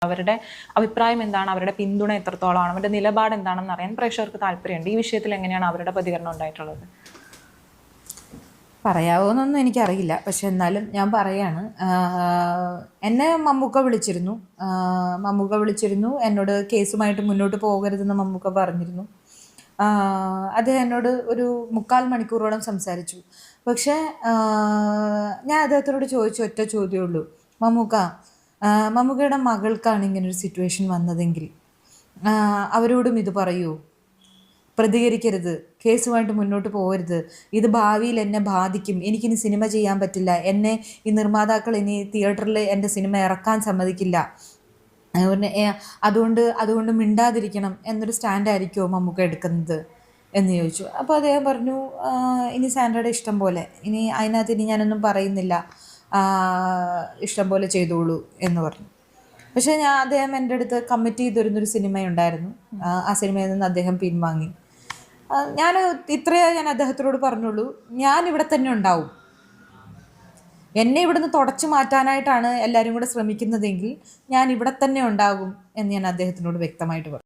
അവരുടെ അഭിപ്രായം എന്താണ്, അവരുടെ പിന്തുണ എത്രത്തോളമാണ്, അവരുടെ നിലപാട് എന്താണെന്ന് അറിയാൻ പ്രേക്ഷകർക്ക് താല്പര്യമുണ്ട്. ഈ വിഷയത്തിൽ എങ്ങനെയാണ് അവരുടെ പ്രതികരണം ഉണ്ടായിട്ടുള്ളത്? പറയാവോന്നൊന്നും എനിക്കറിയില്ല, പക്ഷെ എന്നാലും ഞാൻ പറയാണ്. എന്നെ മമ്മൂക്ക വിളിച്ചിരുന്നു. എന്നോട് കേസുമായിട്ട് മുന്നോട്ട് പോകരുതെന്ന് മമ്മൂക്ക പറഞ്ഞിരുന്നു. അദ്ദേഹം എന്നോട് ഒരു 3/4 മണിക്കൂറോളം സംസാരിച്ചു. പക്ഷേ ഞാൻ അദ്ദേഹത്തിനോട് ചോദിച്ച ഒറ്റ ചോദ്യമേ ഉള്ളൂ, മമ്മൂക്കയുടെ മകൾക്കാണ് ഇങ്ങനൊരു സിറ്റുവേഷൻ വന്നതെങ്കിൽ അവരോടും ഇത് പറയൂ, പ്രതികരിക്കരുത്, കേസുമായിട്ട് മുന്നോട്ട് പോകരുത്, ഇത് ഭാവിയിൽ എന്നെ ബാധിക്കും, എനിക്കിനി സിനിമ ചെയ്യാൻ പറ്റില്ല, എന്നെ ഈ നിർമ്മാതാക്കൾ ഇനി തിയേറ്ററിൽ എൻ്റെ സിനിമ ഇറക്കാൻ സമ്മതിക്കില്ല, അതുകൊണ്ട് മിണ്ടാതിരിക്കണം എന്നൊരു സ്റ്റാൻഡായിരിക്കുമോ മമ്മൂക്ക എടുക്കുന്നത് എന്ന് ചോദിച്ചു. അപ്പോൾ അദ്ദേഹം പറഞ്ഞു, ഇനി സാൻഡ്രയുടെ ഇഷ്ടം പോലെ, ഇനി അതിനകത്ത് ഇനി ഞാനൊന്നും പറയുന്നില്ല, ഇഷ്ടം പോലെ ചെയ്തോളൂ എന്ന് പറഞ്ഞു. പക്ഷേ അദ്ദേഹം എൻ്റെ അടുത്ത് കമ്മിറ്റ് ചെയ്തിരുന്നൊരു സിനിമയുണ്ടായിരുന്നു. ആ സിനിമയിൽ നിന്ന് അദ്ദേഹം പിൻവാങ്ങി. ഇത്രയേ ഞാൻ അദ്ദേഹത്തിനോട് പറഞ്ഞുള്ളൂ, ഞാൻ ഇവിടെ തന്നെ ഉണ്ടാവും. എന്നെ ഇവിടുന്ന് തുടച്ചു മാറ്റാനായിട്ടാണ് എല്ലാവരും കൂടെ ശ്രമിക്കുന്നതെങ്കിൽ ഞാൻ ഇവിടെ തന്നെ ഉണ്ടാകും എന്ന് ഞാൻ അദ്ദേഹത്തിനോട് വ്യക്തമായിട്ട് പറഞ്ഞു.